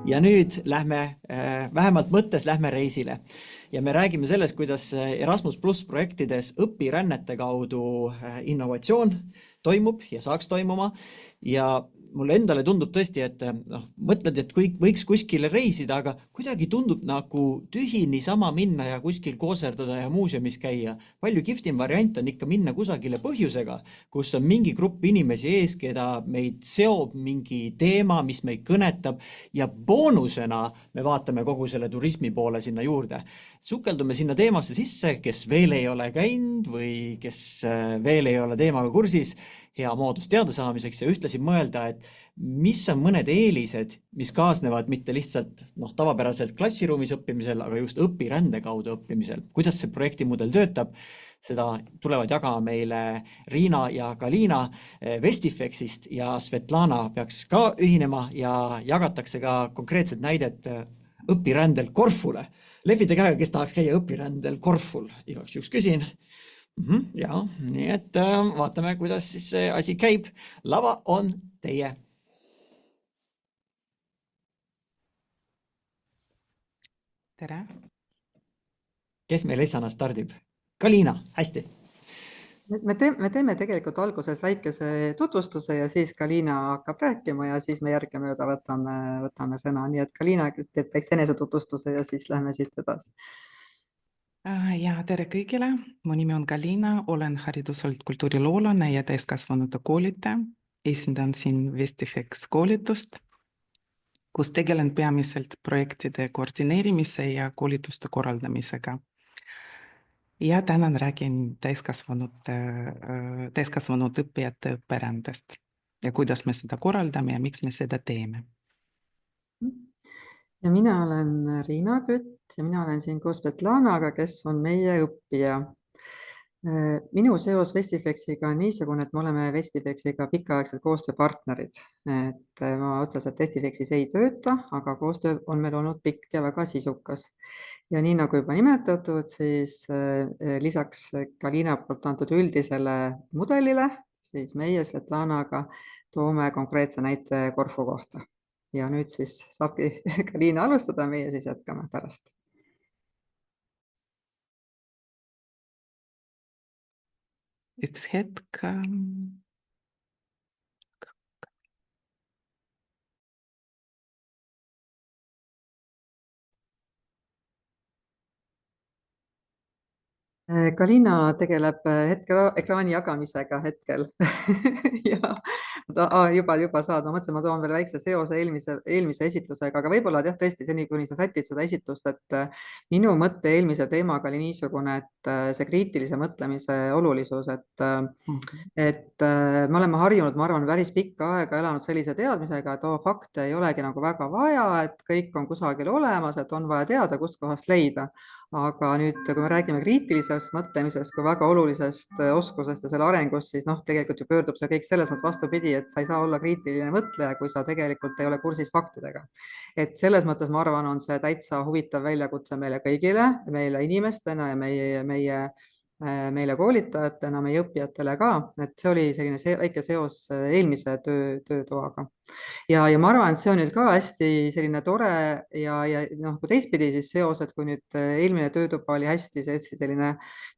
Ja nüüd lähme, vähemalt mõttes lähme reisile ja me räägime sellest, kuidas Erasmus Plus projektides õpirännete kaudu innovatsioon toimub ja saaks toimuma. Ja mulle endale tundub tõesti, et mõtled, et kõik võiks kuskile reisida, aga kuidagi tundub nagu tühi niisama minna ja kuskil kooserdada ja muuseumis käia. Palju kihvtim variant on ikka minna kusagile põhjusega, kus on mingi grupp inimesi ees, keda meid seob mingi teema, mis meid kõnetab ja boonusena me vaatame kogu selle turismi poole sinna juurde. Sukeldume sinna teemasse sisse, kes veel ei ole käinud või kes veel ei ole teemaga kursis, hea moodus teada saamiseks ja ühtlasi mõelda, et mis on mõned eelised, mis kaasnevad mitte lihtsalt tavapäraselt klassiruumis õppimisel, aga just õpirände kaudu õppimisel. Kuidas see projektimudel töötab? Seda tulevad jagama meile Riina ja Galina Vestifexist ja Svetlana peaks ka ühinema ja jagatakse ka konkreetset näidet õpirändel Korfule. Lehvite käega, kes tahaks käia õpirändel Korful? Igaks juhuks küsin. Ja, nii et vaatame, kuidas siis see asi käib. Lava on teie. Tere! Kes meil esana stardib? Galina, hästi. Me teeme tegelikult alguses väikese tutvustuse ja siis Galina hakkab rääkima ja siis me järgemööda võtame sõna. Nii et Galina teeb väikse enesetutvustuse ja siis lähme siit edasi. Ja tere kõigile, mu nimi on Galina, olen hariduselt kultuuriloolane ja täiskasvanute koolitaja. Esindan siin Vestifex koolitust, kus tegelen peamiselt projektide koordineerimise ja koolituste korraldamisega. Ja tänan räägin täiskasvanud õppijate õpperändest ja kuidas me seda korraldame ja miks me seda teeme. Ja mina olen Riina Kütt ja mina olen siin koos Svetlanaga, kes on meie õppija. Minu seos Vestifexiga on niisugune, et me oleme Vestifexiga pikaaegsed koostööpartnerid. Et ma otseselt Vestifexis ei tööta, aga koostöö on meil olnud pikk ja väga sisukas. Ja nii nagu juba nimetatud, siis lisaks Galina poolt antud üldisele mudelile, siis meie Svetlanaga toome konkreetse näite Korfu kohta. Ja nüüd siis saabki Galina alustada, meie siis jätkame pärast. Üks hetk. Galina tegeleb ekraani jagamisega hetkel ja juba saad, ma mõtlesin, ma toon veel väikse seose eelmise esitlusega, aga võib-olla tõesti seni, kuni sa sätid seda esitlust, et minu mõtte eelmise teemaga oli niisugune, et see kriitilise mõtlemise olulisus, et me oleme harjunud, ma arvan, päris pikka aega elanud sellise teadmisega, et fakte ei olegi nagu väga vaja, et kõik on kusagil olemas, et on vaja teada, kust kohast leida. Aga nüüd, kui me räägime kriitilisest mõtlemisest kui väga olulisest oskusest ja selle arengust, siis tegelikult ju pöördub see kõik selles mõttes vastupidi, et sa ei saa olla kriitiline mõtleja, kui sa tegelikult ei ole kursis faktidega. Et selles mõttes, ma arvan, on see täitsa huvitav väljakutse meile kõigile, meile inimestena ja meile koolitajatena, meie õppijatele ka, et see oli selline väike seos eelmise töötoaga. Ja ma arvan, et see on nüüd ka hästi selline tore ja kui teistpidi siis seos, et kui nüüd eelmine töötuba oli hästi selline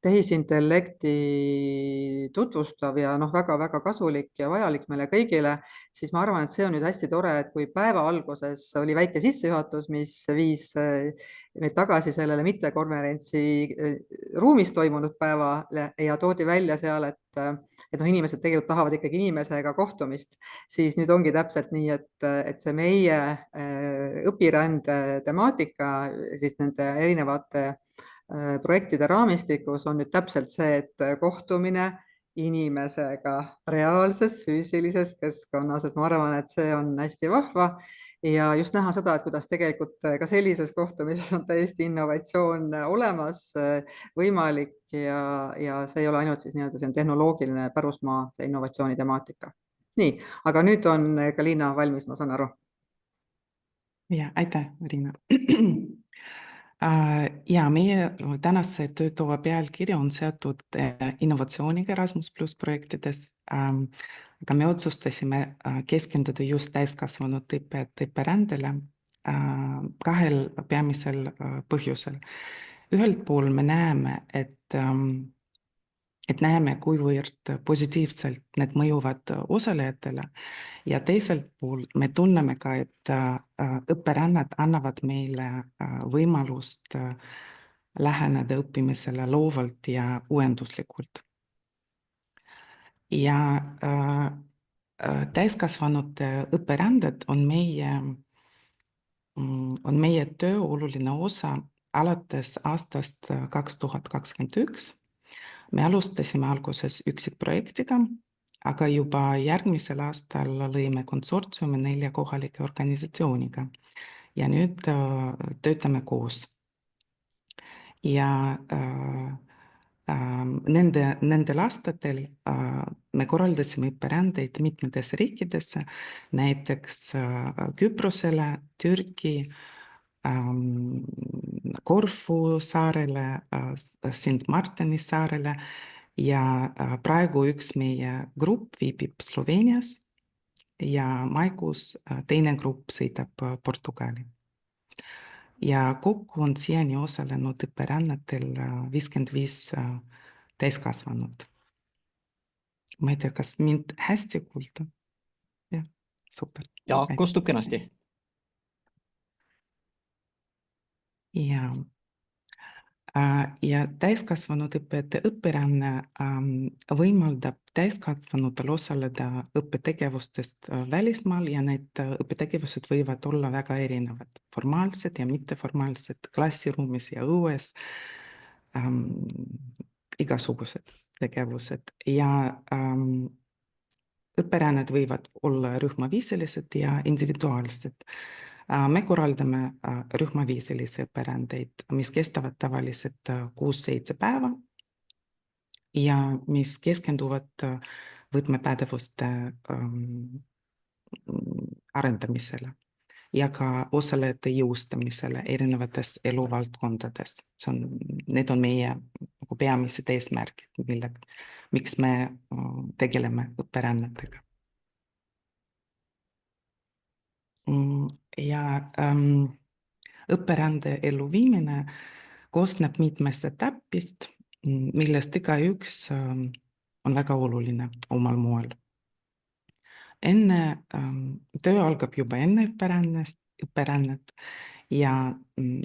tehisintellekti tutvustav ja väga-väga kasulik ja vajalik meile kõigile, siis ma arvan, et see on nüüd hästi tore, et kui päeva alguses oli väike sissejuhatus, mis viis meid tagasi sellele mittekonverentsi ruumis toimunud päevale ja toodi välja seal, et inimesed tegelikult tahavad ikkagi inimesega kohtumist, siis nüüd ongi täpselt nii, et see meie õpirände temaatika siis nende erinevate projektide raamistikus on nüüd täpselt see, et kohtumine inimesega reaalses füüsilises keskkonnas, et ma arvan, et see on hästi vahva ja just näha seda, et kuidas tegelikult ka sellises kohtumises on täiesti innovatsioon olemas, võimalik ja see ei ole ainult siis nii-öelda tehnoloogiline pärusmaa, see innovatsiooni temaatika. Nii, aga nüüd on Galina valmis, ma saan aru. Ja, aitäh, Riina. Ja meie tänase töötoa pealkiri on seotud innovatsiooniga Erasmus Plus projektides, aga me otsustasime keskenduda just täiskasvanud õpperändele, kahel peamisel põhjusel. Ühelt pool me näeme, et näeme, kuivõrd positiivselt need mõjuvad osalejatele ja teiselt pool me tunneme ka, et õpperännad annavad meile võimalust läheneda õppimisele loovalt ja uuenduslikult. Ja täiskasvanute õpperänded on meie töö oluline osa alates aastast 2021. Me alustasime alguses üksikprojektiga, aga juba järgmisel aastal lõime konsortsiumi 4 kohalike organisatsiooniga ja nüüd töötame koos. Ja nendel aastatel me korraldasime õpperändeid mitmetes riikidesse, näiteks Küprosele, Türgi, Korfu saarele, Sint Martini saarele ja praegu üks meie grupp viibib Sloveenias ja maikuus teine grupp sõidab Portugali. Ja kokku on siiani osalenud õpperännetel 55 täiskasvanut. Ma ei tea, kas mind hästi kuulda? Jah, super. Ja kostub kenasti. Ja täiskasvanud õppijate õpiränne võimaldab täiskasvanutel osaleda õppetegevustest välismaal ja need õppetegevused võivad olla väga erinevad, formaalsed ja mitteformaalsed, klassiruumis ja õues, igasugused tegevused ja õpperänned võivad olla rühmaviisilised ja individuaalsed. Me korraldame rühmaviisilisi õpperändeid, mis kestavad tavaliselt 6-7 päeva ja mis keskenduvad võtmepädevuste arendamisele ja ka osalejate jõustamisele erinevates eluvaldkondades. Need on meie peamised eesmärgid, miks me tegeleme õpperännetega. Ja õpperände elluviimine koosneb mitmest etapist, millest igaüks on väga oluline omal moel. Töö algab juba enne õpperännet ja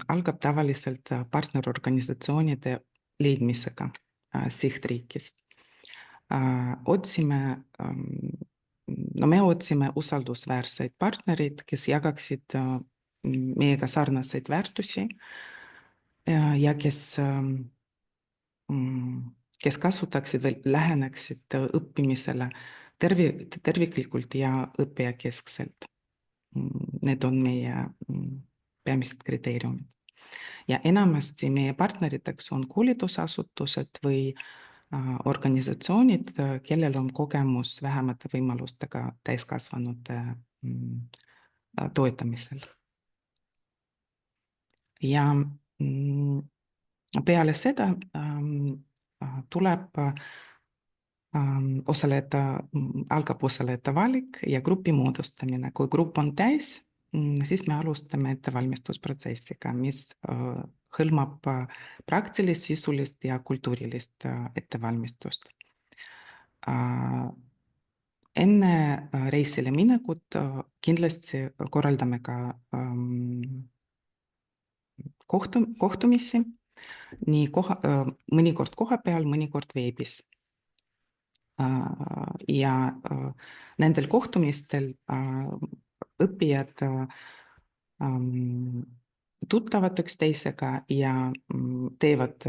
algab tavaliselt partnerorganisatsioonide leidmisega sihtriikist. Me otsime usaldusväärseid partnereid, kes jagaksid meiega sarnaseid väärtusi ja kes kasutaksid või läheneksid õppimisele terviklikult ja õppijakeskselt. Need on meie peamised kriteeriumid. Ja enamasti meie partneriteks on koolitusasutused või organisatsioonid, kellel on kogemus vähemate võimalustega täiskasvanute toetamisel. Ja peale seda algab osalejate valik ja grupi moodustamine. Kui grupp on täis, siis me alustame ettevalmistusprotsessiga, mis hõlmab praktilist, sisulist ja kultuurilist ettevalmistust. Enne reisile minekut kindlasti korraldame ka kohtumisi, mõnikord kohapeal, mõnikord veebis. Ja nendel kohtumistel õppijad tuttavad üksteisega ja teevad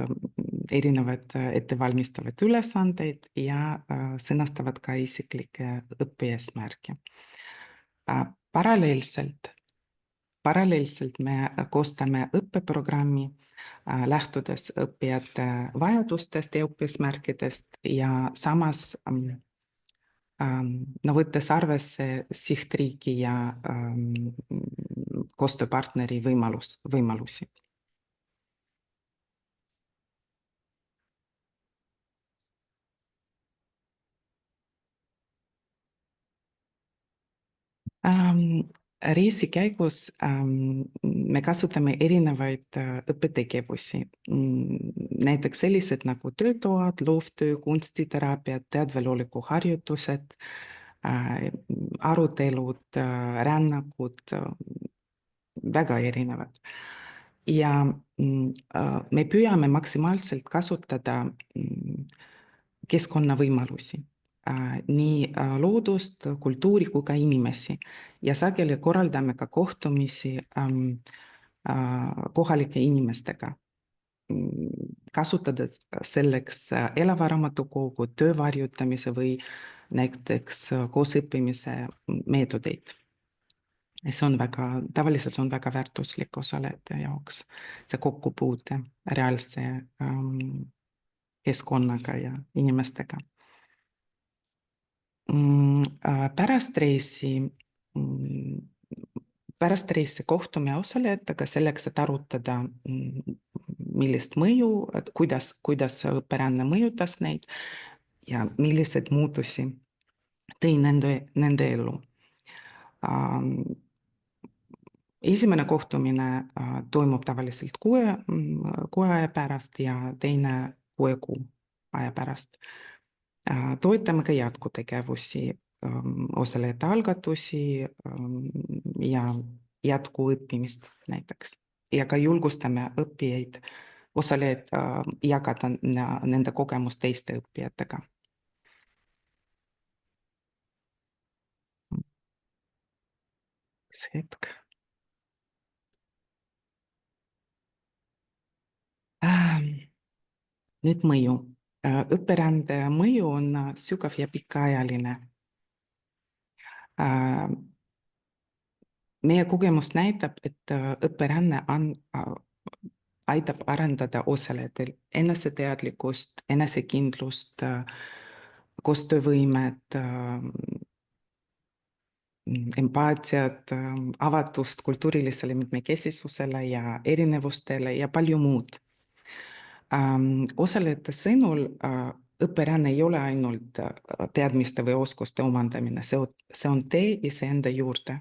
erinevaid ettevalmistavaid ülesandeid ja sõnastavad ka isiklikke õpieesmärke. Paralleelselt me koostame õppeprogrammi, lähtudes õppijate vajadustest ja õppeesmärkidest ja samas võttes arvesse sihtriigi ja koostööpartneri võimalusi. reisi käigus me kasutame erinevaid õppetegevusi, näiteks sellised nagu töötoad, loovtöö, kunstiteraapia, teadveloleku harjutused, arutelud, rännakud, väga erinevad. Ja me püüame maksimaalselt kasutada keskkonnavõimalusi, nii loodust, kultuuri kui ka inimesi. Ja sageli korraldame ka kohtumisi kohalike inimestega, kasutades selleks elavaraamatukogu, töövarjutamise või näiteks koosõppimise meetodeid. See on tavaliselt on väga väärtuslik osalejate jaoks, see kokkupuute reaalse keskkonnaga ja inimestega. Pärast reisi kohtume osalejatega selleks, et arutada, millist mõju, kuidas õpiränne mõjutas neid ja millised muutusi tõi nende ellu. Esimene kohtumine toimub tavaliselt 6 aja pärast ja teine 6 kuu aja pärast. Toetame ka jätkutegevusi, osalejate algatusi ja jätkuõppimist näiteks. Ja ka julgustame õppijaid, osalejaid jagada nende kogemust teiste õppijatega. Üks hetk. Nüüd mõju. Õpirände mõju on sügav ja pikaajaline. Meie kogemus näitab, et õpiränne aitab arendada osalejatel eneseteadlikkust, enesekindlust, koostöövõimet, empaatiat, avatust kultuurilisele mitmekesisusele ja erinevustele ja palju muud. Osalejate sõnul õpiränne ei ole ainult teadmiste või oskuste omandamine, see on tee iseenda juurde,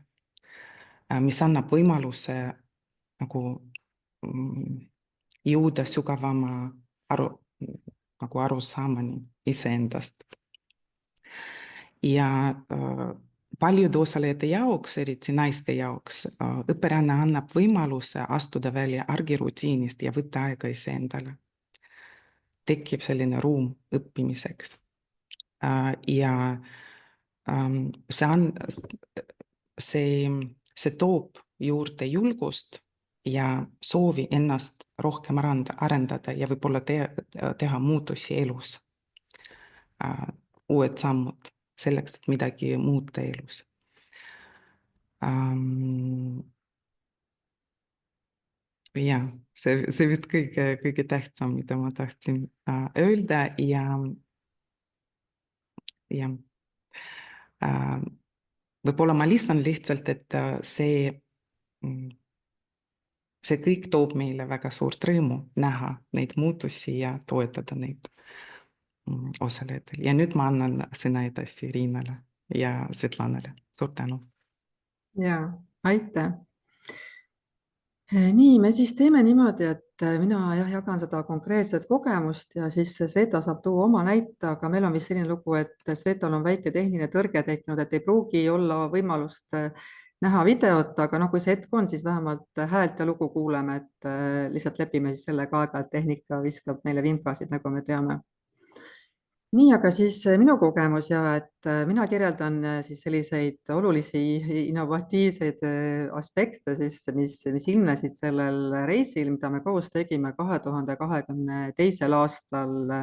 mis annab võimaluse nagu jõuda sügavama arusaamani iseendast. Ja paljude osalejate jaoks, eriti naiste jaoks, õpiränne annab võimaluse astuda välja argirutiinist ja võtta aega iseendale. Tekib selline ruum õppimiseks. Ja see toob juurde julgust ja soovi ennast rohkem arendada ja võib-olla teha muutusi elus. Uued sammud selleks, et midagi muuta elus. Ja, see vist kõige tähtsam, mida ma tahtsin öelda ja võib-olla ma lisan lihtsalt, et see kõik toob meile väga suurt rõõmu näha neid muutusi ja toetada neid osalejatel. Ja nüüd ma annan sõna edasi Riinale ja Svetlanale. Suur tänu. Ja, aitäh. Nii, me siis teeme niimoodi, et mina jagan seda konkreetset kogemust ja siis Sveta saab tuua oma näite, aga meil on vist selline lugu, et Svetal on väike tehniline tõrge tekkinud, et ei pruugi olla võimalust näha videot, aga kui see hetk on, siis vähemalt häält ja lugu kuuleme, et lihtsalt lepime siis sellega aega, et tehnika viskab meile vimkasid, nagu me teame. Nii, aga siis minu kogemus ja et mina kirjeldan siis selliseid olulisi innovatiivseid aspekte, mis ilmnesid sellel reisil, mida me koos tegime 2022. aastal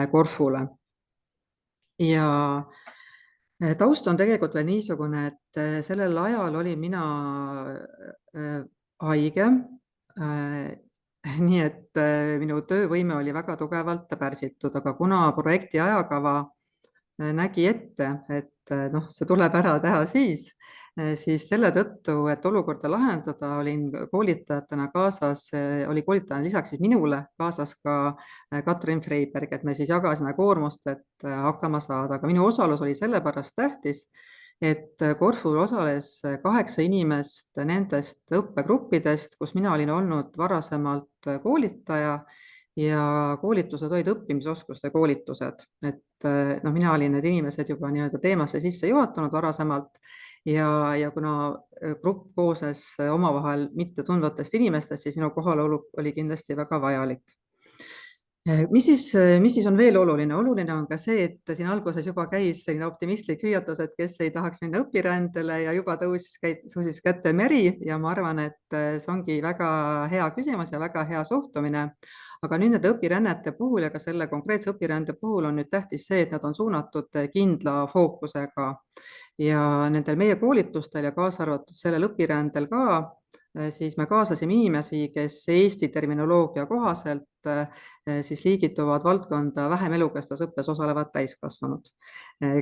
Korfule. Ja taust on tegelikult veel niisugune, et sellel ajal olin mina haige. Nii et minu töövõime oli väga tugevalt pärsitud, aga kuna projekti ajakava nägi ette, et see tuleb ära teha siis selle tõttu, et olukorda lahendada, olin koolitajatena kaasas, oli koolitajana lisaks siis minule kaasas ka Katrin Freiberg, et me siis jagasime koormust, et hakkama saada, aga minu osalus oli sellepärast tähtis, et Corful osales 8 inimest nendest õppegruppidest, kus mina olin olnud varasemalt koolitaja ja koolitused olid õppimisoskuste koolitused, et mina olin need inimesed juba nii-öelda teemasse sisse juhatanud varasemalt ja kuna grupp koosnes omavahel mittetundvatest inimestest, siis minu kohalolu oli kindlasti väga vajalik. Mis siis on veel oluline? Oluline on ka see, et siin alguses juba käis selline optimistlik hüüatus, et kes ei tahaks minna õpirändele ja juba tõusis kätte Meri ja ma arvan, et see ongi väga hea küsimus ja väga hea suhtumine. Aga nüüd nende õpirännete puhul ja ka selle konkreetse õpirände puhul on nüüd tähtis see, et nad on suunatud kindla fookusega ja nendel meie koolitustel ja kaasa arvatud sellel õpirändel ka siis me kaasasime inimesi, kes Eesti terminoloogia kohaselt siis liigituvad valdkonda vähem elukestvas õppes osalevad täiskasvanud.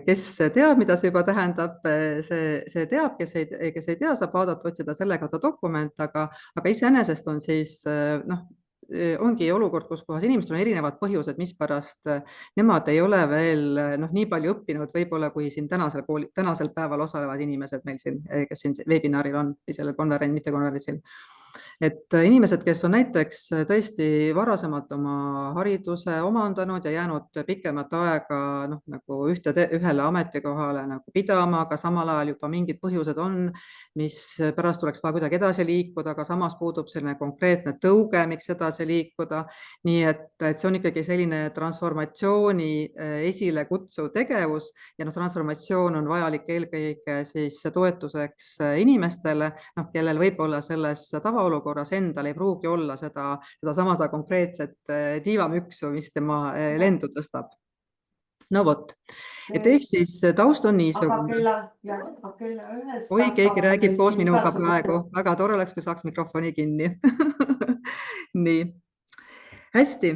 Kes teab, mida see juba tähendab, see teab, kes ei tea, saab vaadata, otsida selle kohta dokument, aga iseenesest on siis ongi olukord, kus kohas inimestel on erinevad põhjused, mispärast nemad ei ole veel nii palju õppinud võib-olla kui siin tänasel päeval osalevad inimesed meil siin, kes siin webinaril on või sellel mitte konverentsil. Et inimesed, kes on näiteks tõesti varasemalt oma hariduse omandanud ja jäänud pikemat aega nagu ühele ametikohale nagu pidama, aga samal ajal juba mingid põhjused on, mis pärast oleks vaja kuidagi edasi liikuda, aga samas puudub selline konkreetne tõuge, miks edasi liikuda. Nii et see on ikkagi selline transformatsiooni esile kutsuv tegevus ja transformatsioon on vajalik eelkõige siis toetuseks inimestele, kellel võib-olla selles tavaolukorras endal ei pruugi olla seda konkreetset tiivamüksu, mis tema lendu tõstab. No vot, et ehk siis taust on niisugune. Oi, keegi räägib koos minuga praegu. Väga tore oleks, kui saaks mikrofoni kinni. Nii, hästi.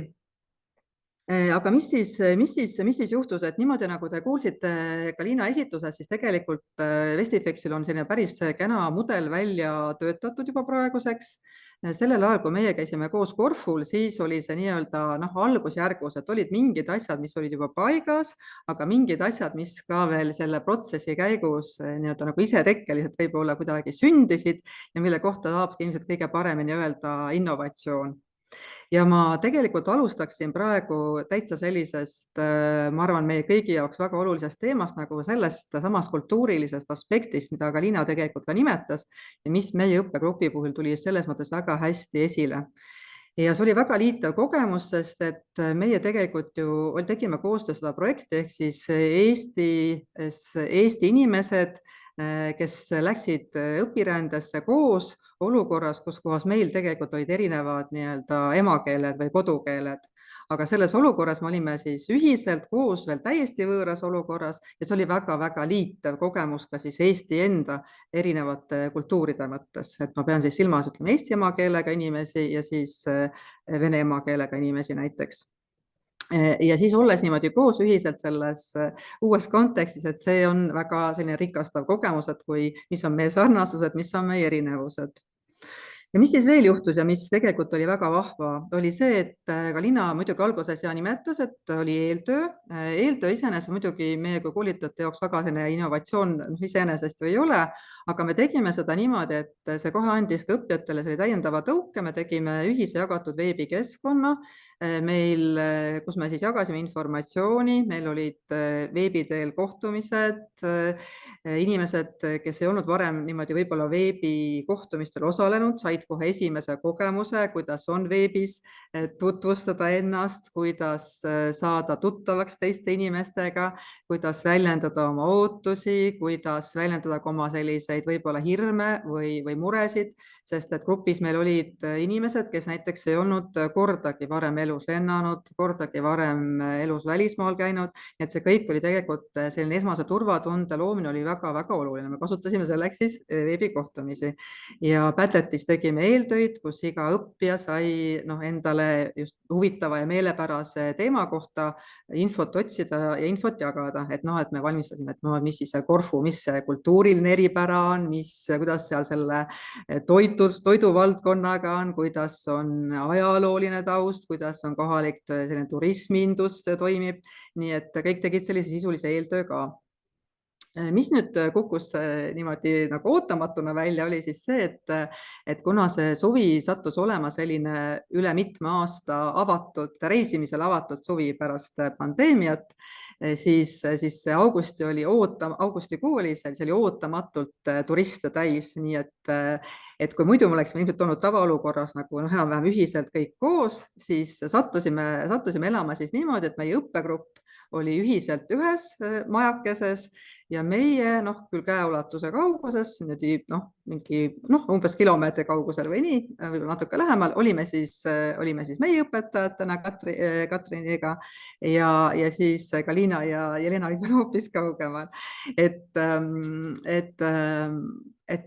Aga mis siis juhtus, et niimoodi nagu te kuulsite Galina esituses, siis tegelikult Vestifexil on selline päris kena mudel välja töötatud juba praeguseks. Sellel ajal, kui meie käisime koos Corful, siis oli see nii-öelda algusjärgus, et olid mingid asjad, mis olid juba paigas, aga mingid asjad, mis ka veel selle protsessi käigus nii-öelda nagu isetekkeliselt võib-olla kuidagi sündisid ja mille kohta saabki ilmselt kõige paremini öelda innovatsioon. Ja ma tegelikult alustaksin praegu täitsa sellisest, ma arvan, meie kõigi jaoks väga olulisest teemast nagu sellest samast kultuurilisest aspektist, mida Galina tegelikult ka nimetas ja mis meie õppegrupi puhul tuli selles mõttes väga hästi esile. Ja see oli väga liitav kogemus, sest et meie tegelikult ju tegime koostöös seda projekti ehk siis Eesti inimesed, kes läksid õpirändesse koos olukorras, kus kohas meil tegelikult olid erinevad nii-öelda emakeeled või kodukeeled. Aga selles olukorras me olime siis ühiselt koos veel täiesti võõras olukorras ja see oli väga-väga liitev kogemus ka siis Eesti enda erinevate kultuuride mõttes. Et ma pean siis silmas ütleme eesti emakeelega inimesi ja siis vene emakeelega inimesi näiteks. Ja siis olles niimoodi koos ühiselt selles uues kontekstis, et see on väga selline rikastav kogemus, et mis on meie sarnasused, mis on meie erinevused. Ja mis siis veel juhtus ja mis tegelikult oli väga vahva, oli see, et Galina muidugi alguses ja nimetas, et oli eeltöö. Eeltöö iseenesest muidugi meie kui koolitajate jaoks väga selline innovatsioon iseenesest ju ei ole, aga me tegime seda niimoodi, et see kohe andis ka õppijatele selle täiendava tõuke, me tegime ühise jagatud veebikeskkonna, kus me siis jagasime informatsiooni, meil olid veebi teel kohtumised, inimesed, kes ei olnud varem niimoodi võib-olla veebikohtumistel osalenud, said kohe esimese kogemuse, kuidas on veebis tutvustada ennast, kuidas saada tuttavaks teiste inimestega, kuidas väljendada oma ootusi, kuidas väljendada ka oma selliseid võib-olla hirme või muresid, sest et grupis meil olid inimesed, kes näiteks ei olnud kordagi varem elus lennanud, kordagi varem elus välismaal käinud, et see kõik oli tegelikult selline esmase turvatunde loomine oli väga-väga oluline. Me kasutasime selleks siis veebikohtumisi ja Padletis tegime eeltöid, kus iga õppija sai endale just huvitava ja meelepärase teema kohta infot otsida ja infot jagada, et me valmistasime, et mis siis see Corfu, mis see kultuuriline eripära on, kuidas seal selle toiduvaldkonnaga on, kuidas on ajalooline taust, kuidas on kohalik turismindus toimib, nii et kõik tegid sellise sisulise eeltöö ka. Mis nüüd kukkus niimoodi nagu ootamatuna välja, oli siis see, et kuna see suvi sattus olema selline üle mitme aasta reisimisel avatud suvi pärast pandeemiat, siis see augustikuu oli ootamatult turiste täis, nii et kui muidu me oleksime ilmselt olnud tavaolukorras nagu enam-vähem ühiselt kõik koos, siis sattusime elama siis niimoodi, et meie õppegrupp oli ühiselt ühes majakeses ja meie küll käeulatuse kauguses, mingi umbes kilomeetri kaugusel või nii, võib-olla natuke lähemal, olime siis meie õpetajatena Katriniga ja siis Galina ja Jelena olid veel hoopis kaugemal. Et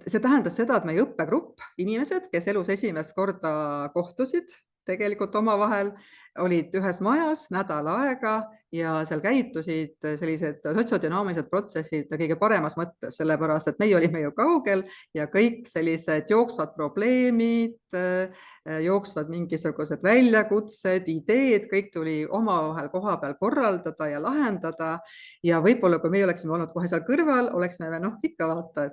see tähendas seda, et meie õppegrupp, inimesed, kes elus esimest korda kohtusid, tegelikult omavahel olid ühes majas nädal aega ja seal käitusid sellised sotsiodünaamilised protsessid kõige paremas mõttes, sellepärast et meie olime ju kaugel ja kõik sellised jooksvad probleemid, jooksvad mingisugused väljakutsed, ideed, kõik tuli omavahel koha peal korraldada ja lahendada. Ja võib-olla, kui meie oleksime olnud kohe seal kõrval, oleksime ikka vaata,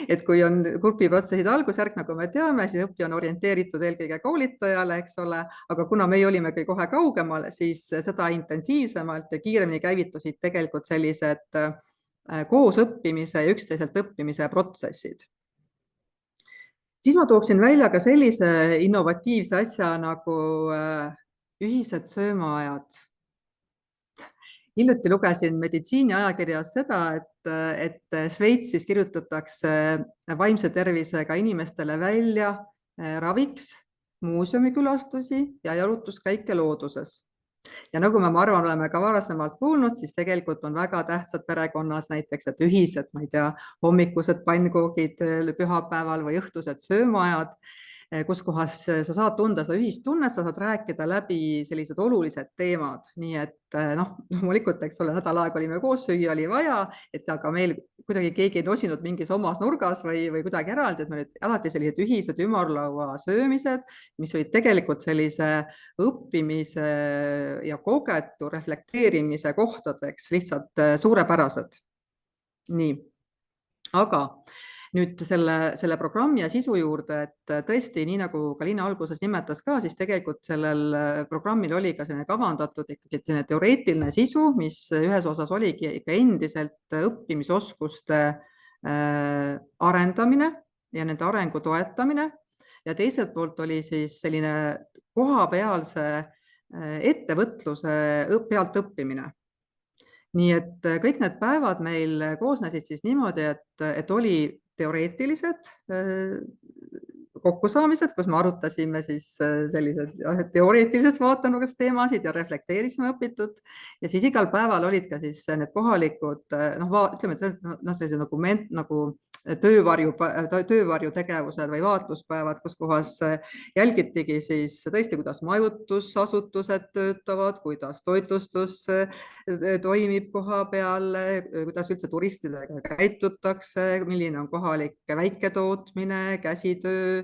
et kui on grupiprotsessid algusjärk, nagu me teame, siis õppija on orienteeritud eelkõige koolitajale, eks ole, aga kuna meie olime kohe kaugemal, siis seda intensiivsemalt ja kiiremini käivitusid tegelikult sellised koos õppimise ja üksteiselt õppimise protsessid. Siis ma tooksin välja ka sellise innovatiivse asja nagu ühised söömaajad. Hiljuti lugesin meditsiiniajakirjas seda, et Šveitsis kirjutatakse vaimse tervisega inimestele välja raviks muuseumikülastusi ja jalutuskäike looduses. Ja nagu me, ma arvan, oleme ka varasemalt kuulnud, siis tegelikult on väga tähtsad perekonnas näiteks, et ühised, ma ei tea, hommikused pannkoogid pühapäeval või õhtused söömaajad, kus kohas sa saad tunda seda ühist tunnet, sa saad rääkida läbi sellised olulised teemad. Nii et loomulikult, eks ole, nädal aega olime koos, süüa oli vaja, aga meil kuidagi keegi ei nosinud mingis omas nurgas või kuidagi eraldi, et meil olid alati sellised ühised ümarlaua söömised, mis olid tegelikult sellise õppimise ja kogetu reflekteerimise kohtadeks lihtsalt suurepärased. Nii, aga nüüd selle programmi ja sisu juurde, et tõesti, nii nagu Galina alguses nimetas ka, siis tegelikult sellel programmil oli ka selline kavandatud ikkagi selline teoreetiline sisu, mis ühes osas oligi ikka endiselt õppimisoskuste arendamine ja nende arengu toetamine ja teiselt poolt oli siis selline kohapealse ettevõtluse pealt õppimine. Nii et kõik need päevad meil koosnesid siis niimoodi, et oli teoreetilised kokkusaamised, kus me arutasime siis sellised teoreetilisest vaatenurgast teemasid ja reflekteerisime õpitut. Ja siis igal päeval olid ka siis need kohalikud, ütleme, et sellised nagu töövarju tegevused või vaatluspäevad, kus kohas jälgitigi siis tõesti, kuidas majutusasutused töötavad, kuidas toitlustus toimib koha peal, kuidas üldse turistidega käitutakse, milline on kohalik väiketootmine, käsitöö,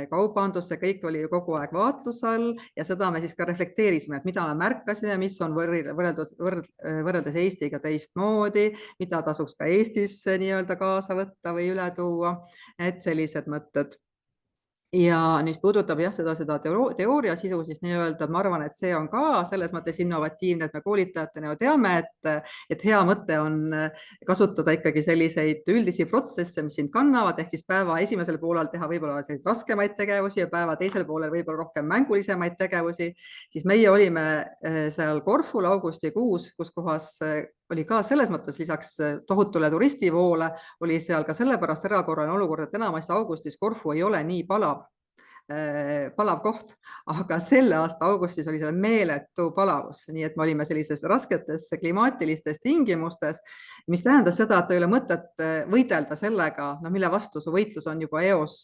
kaubandus, see kõik oli ju kogu aeg vaatluse all ja seda me siis ka reflekteerisime, et mida me märkasime, mis on võrreldes Eestiga teistmoodi, mida tasuks ka Eestis nii-öelda kaasa võtta või üle tuua, et sellised mõtted. Ja nüüd puudutab seda teooria sisu, siis nii-öelda ma arvan, et see on ka selles mõttes innovatiivne, et me koolitajatena ju teame, et hea mõte on kasutada ikkagi selliseid üldisi protsesse, mis sind kannavad, ehk siis päeva esimesel poolel teha võib-olla selliseid raskemaid tegevusi ja päeva teisel poolel võib-olla rohkem mängulisemaid tegevusi. Siis meie olime seal Korful augustikuus, kus kohas oli ka selles mõttes lisaks tohutule turistivoole, oli seal ka sellepärast erakorraline olukord, et enamasti augustis Korfu ei ole nii palav koht, aga selle aasta augustis oli seal meeletu palavus, nii et me olime sellises rasketes klimaatilistes tingimustes, mis tähendas seda, et ei ole mõtet võidelda sellega, mille vastu su võitlus on juba eos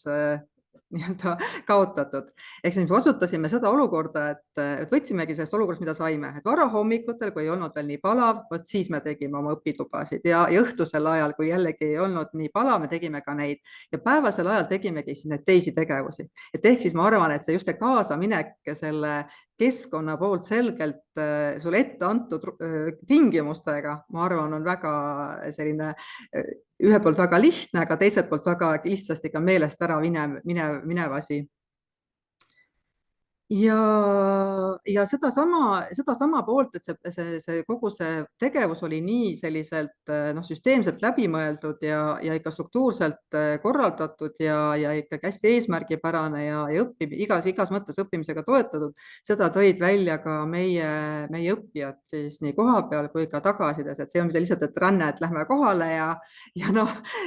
nii-öelda kaotatud. Eks me kasutasime seda olukorda, et võtsimegi sellest olukorrast, mida saime, et varahommikutel, kui ei olnud veel nii palav, siis me tegime oma õpitubasid ja õhtusel ajal, kui jällegi ei olnud nii palav, me tegime ka neid ja päevasel ajal tegimegi siis neid teisi tegevusi. Et ehk siis ma arvan, et see just see kaasaminek selle keskkonna poolt selgelt sulle ette antud tingimustega, ma arvan, on väga selline ühelt poolt väga lihtne, aga teiselt poolt väga lihtsasti ka meelest ära minev asi. Ja sedasama poolt, et see kogu see tegevus oli nii selliselt süsteemselt läbimõeldud ja ikka struktuurselt korraldatud ja ikkagi hästi eesmärgipärane ja igas mõttes õppimisega toetatud, seda tõid välja ka meie õppijad siis nii kohapeal kui ka tagasisides, et see on mitte lihtsalt, et ränne, et lähme kohale ja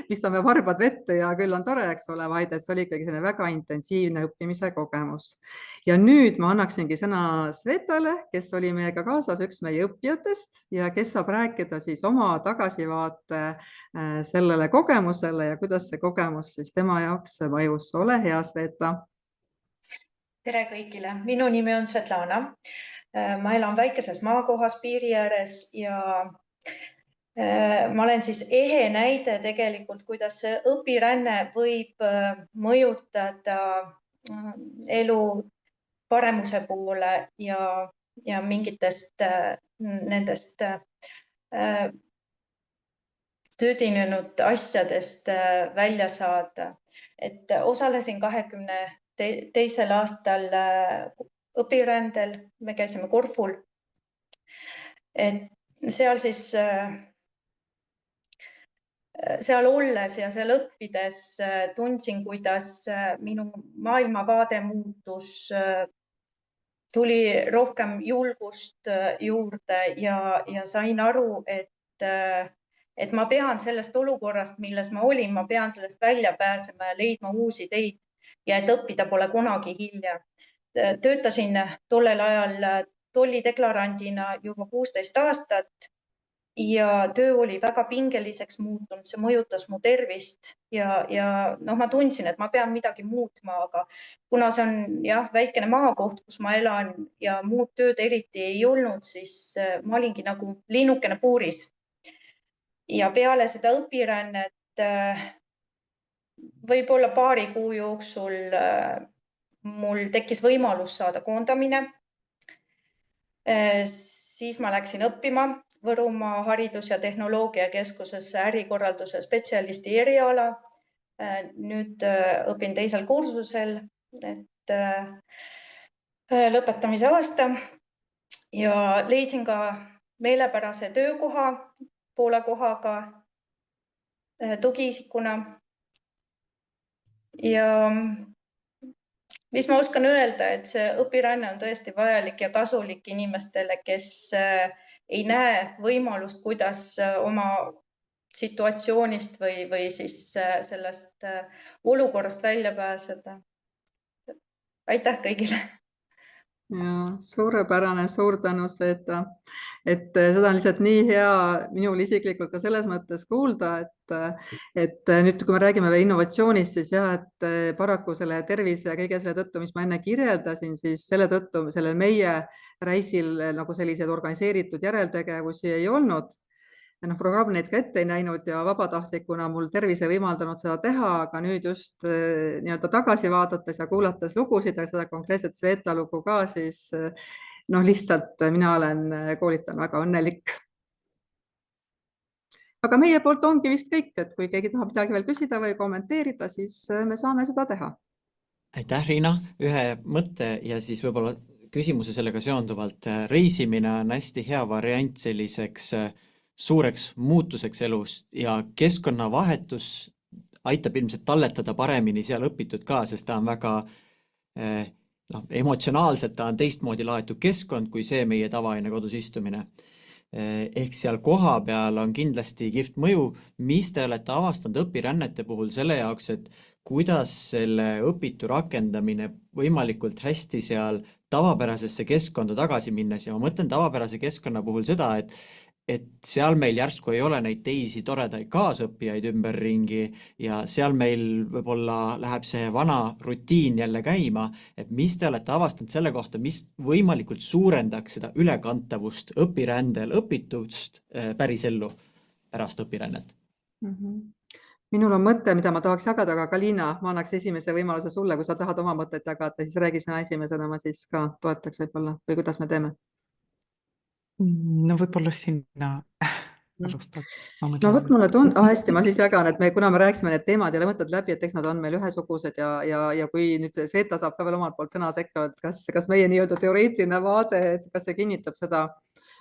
pistame varbad vette ja küll on tore, eks ole, vaid et see oli ikkagi selline väga intensiivne õppimise kogemus. Ja nüüd ma annaksingi sõna Svetale, kes oli meiega kaasas, üks meie õppijatest ja kes saab rääkida siis oma tagasivaate sellele kogemusele ja kuidas see kogemus siis tema jaoks mõjus. Ole hea, Sveta. Tere kõigile. Minu nimi on Svetlana. Ma elan väikeses maakohas piiri ääres ja ma olen siis ehe näide tegelikult, kuidas see õpiränne võib mõjutada elu paremuse poole ja mingitest nendest tüdinenud asjadest välja saada. Et osalesin 22. aastal õpirändel, me käisime Korful. Et seal siis seal olles ja seal õppides tundsin, kuidas minu maailmavaade muutus, tuli rohkem julgust juurde ja sain aru, et ma pean sellest olukorrast, milles ma olin, ma pean sellest välja pääsema ja leidma uusi teid ja et õppida pole kunagi hilja. Töötasin tollel ajal tollideklarandina juba 16 aastat ja töö oli väga pingeliseks muutunud, see mõjutas mu tervist ja ma tundsin, et ma pean midagi muutma, aga kuna see on väikene maakoht, kus ma elan ja muud tööd eriti ei olnud, siis ma olingi nagu linnukene puuris. Ja peale seda õpirännet võib-olla paari kuu jooksul mul tekkis võimalus saada koondamine. Siis ma läksin õppima Võrumaa Haridus- ja Tehnoloogiakeskusesse ärikorralduse spetsialisti eriala. Nüüd õpin teisel kursusel, et lõpetamise aasta ja leidsin ka meelepärase töökoha poole kohaga tugiisikuna. Ja mis ma oskan öelda, et see õpiränne on tõesti vajalik ja kasulik inimestele, kes ei näe võimalust, kuidas oma situatsioonist või siis sellest olukorrast välja pääseda. Aitäh kõigile! Ja, suurepärane, suur tänu, Sveta. Et seda on lihtsalt nii hea minul isiklikult ka selles mõttes kuulda, et nüüd, kui me räägime veel innovatsioonist, siis et paraku selle tervise ja kõige selle tõttu, mis ma enne kirjeldasin, siis selle tõttu sellel meie reisil nagu selliseid organiseeritud järeltegevusi ei olnud. Programm neid ka ette ei näinud ja vabatahtlikuna mul tervis ei võimaldanud seda teha, aga nüüd just tagasi vaadates ja kuulates lugusid ja seda konkreetset Sveta lugu ka, siis lihtsalt mina olen koolitan väga õnnelik. Aga meie poolt ongi vist kõik, et kui keegi tahab midagi veel küsida või kommenteerida, siis me saame seda teha. Aitäh, Riina! Ühe mõtte ja siis võib-olla küsimuse sellega seonduvalt. Reisimine on hästi hea variant selliseks suureks muutuseks elust ja keskkonnavahetus aitab ilmselt talletada paremini seal õpitud ka, sest ta on väga emotsionaalselt, ta on teistmoodi laetud keskkond kui see meie tavaine kodus istumine. Ehk seal koha peal on kindlasti kihvt mõju. Mis te olete avastanud õpirännete puhul selle jaoks, et kuidas selle õpitu rakendamine võimalikult hästi seal tavapärasesse keskkonda tagasi minnes ja ma mõtlen tavapärase keskkonna puhul seda, et seal meil järsku ei ole neid teisi toredaid kaasõppijaid ümberringi ja seal meil võib-olla läheb see vana rutiin jälle käima, et mis te olete avastanud selle kohta, mis võimalikult suurendaks seda ülekantavust õpirändel õpitust päris ellu pärast õpirännet? minul on mõte, mida ma tahaks jagada, aga Kalina, ma annaks esimese võimaluse sulle, kui sa tahad oma mõtet jagada, siis räägi sina esimesena, ma siis ka toetaks võib-olla või kuidas me teeme? No võib-olla sinna alustad. No vot, mulle tundub, hästi, ma siis jagan, et kuna me rääkisime need teemad ja mõtted läbi, et eks nad on meil ühesugused ja kui nüüd Sveta saab ka veel omalt poolt sõna sekka, et kas meie nii-öelda teoreetiline vaade, et kas see kinnitab seda.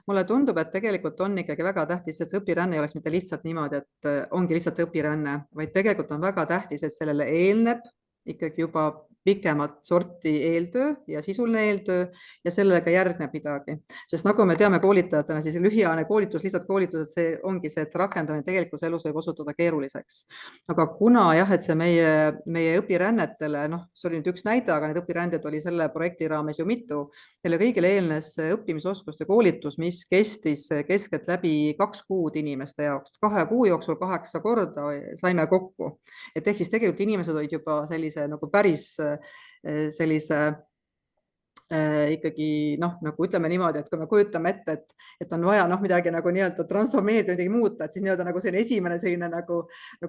Mulle tundub, et tegelikult on ikkagi väga tähtis, et see õpiränne ei oleks mitte lihtsalt niimoodi, et ongi lihtsalt see õpiränne, vaid tegelikult on väga tähtis, et sellele eelneb ikkagi juba pikemat sorti eeltöö ja sisuline eeltöö ja sellega järgneb midagi. Sest nagu me teame koolitajatena, siis lühiajaline koolitus, lihtsalt koolitus, et see ongi see, et see rakendamine tegelikus elus võib osutuda keeruliseks. Aga kuna jah, et see meie õpirännetele, see oli nüüd üks näide, aga need õpiränded oli selle projekti raames ju mitu, teile kõigile eelnes õppimisoskuste koolitus, mis kestis keskeltläbi 2 kuud inimeste jaoks. 2 kuu jooksul 8 korda saime kokku. Et ehk siis tegelikult inimesed olid juba sellise nagu päris sellise ikkagi nagu ütleme niimoodi, et kui me kujutame ette, et on vaja midagi nagu nii-öelda transformeerida, midagi muuta, et siis nii-öelda nagu selline esimene selline nagu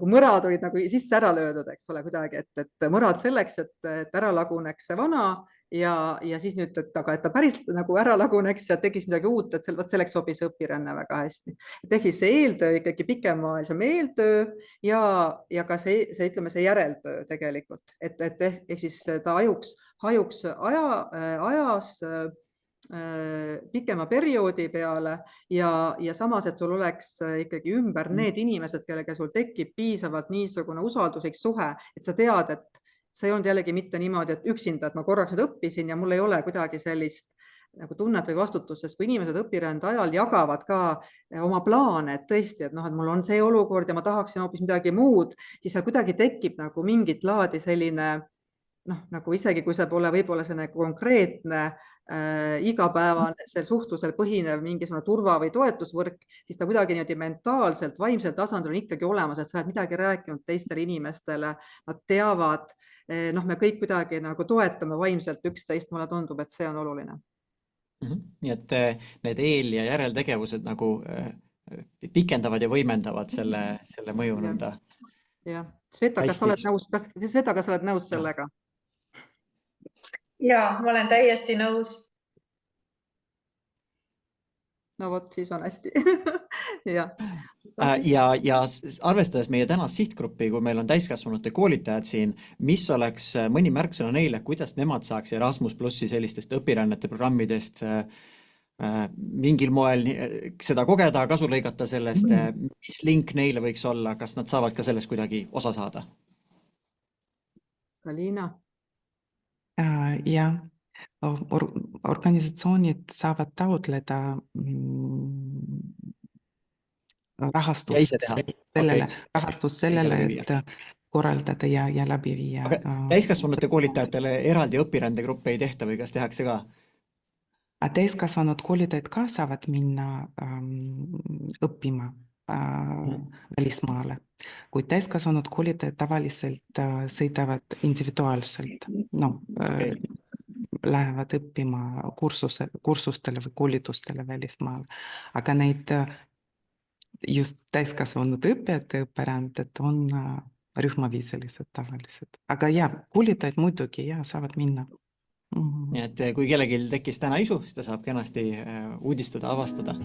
mõrad olid nagu sisse ära löödud, eks ole, kuidagi, et mõrad selleks, et ära laguneks see vana ja siis nüüd, et ta päris nagu ära laguneks ja tekiks midagi uut, et selleks sobis õpiränne väga hästi. Et ehk siis see eeltöö ikkagi pikemaajalisem eeltöö ja ka see ütleme, see järeltöö tegelikult, et ehk siis ta hajuks ajas pikema perioodi peale ja samas, et sul oleks ikkagi ümber need inimesed, kellega sul tekib piisavalt niisugune usalduslik suhe, et sa tead, et see ei olnud jällegi mitte niimoodi, et üksinda, et ma korraks nüüd õppisin ja mul ei ole kuidagi sellist nagu tunnet või vastutust, sest kui inimesed õpirände ajal jagavad ka oma plaane, et tõesti, et mul on see olukord ja ma tahaksin hoopis midagi muud, siis seal kuidagi tekib nagu mingit laadi selline nagu isegi kui see pole võib-olla selline konkreetne igapäevasel suhtlusel põhinev mingisugune turva- või toetusvõrk, siis ta kuidagi niimoodi mentaalselt, vaimsel tasandil on ikkagi olemas, et sa oled midagi rääkinud teistele inimestele, nad teavad, me kõik kuidagi nagu toetame vaimselt üksteist, mulle tundub, et see on oluline. Nii et need eel- ja järeltegevused nagu pikendavad ja võimendavad selle mõju nõnda. Jah, Sveta, kas sa oled nõus sellega? Ja, ma olen täiesti nõus. No vot, siis on hästi. Ja arvestades meie tänast sihtgruppi, kui meil on täiskasvanute koolitajad siin, mis oleks mõni märksõna neile, kuidas nemad saaks Erasmus Plussi sellistest õpirännete programmidest mingil moel seda kogeda, kasu lõigata sellest, mis link neile võiks olla, kas nad saavad ka sellest kuidagi osa saada? Kalina? Ja organisatsioonid saavad taotleda rahastust sellele, et korraldada ja läbi viia. Aga täiskasvanute koolitajatele eraldi õpirändegruppe ei tehta või kas tehakse ka? Täiskasvanud koolitajad ka saavad minna õppima välismaale, kuid täiskasvanud koolitajad tavaliselt sõidavad individuaalselt, lähevad õppima kursustele või koolitustele välismaale, aga neid just täiskasvanud õppijate õpiränded on rühmaviisilised tavaliselt, aga koolitajad muidugi saavad minna. Nii et kui kellelgi tekkis täna isu, siis ta saab kenasti uudistada, avastada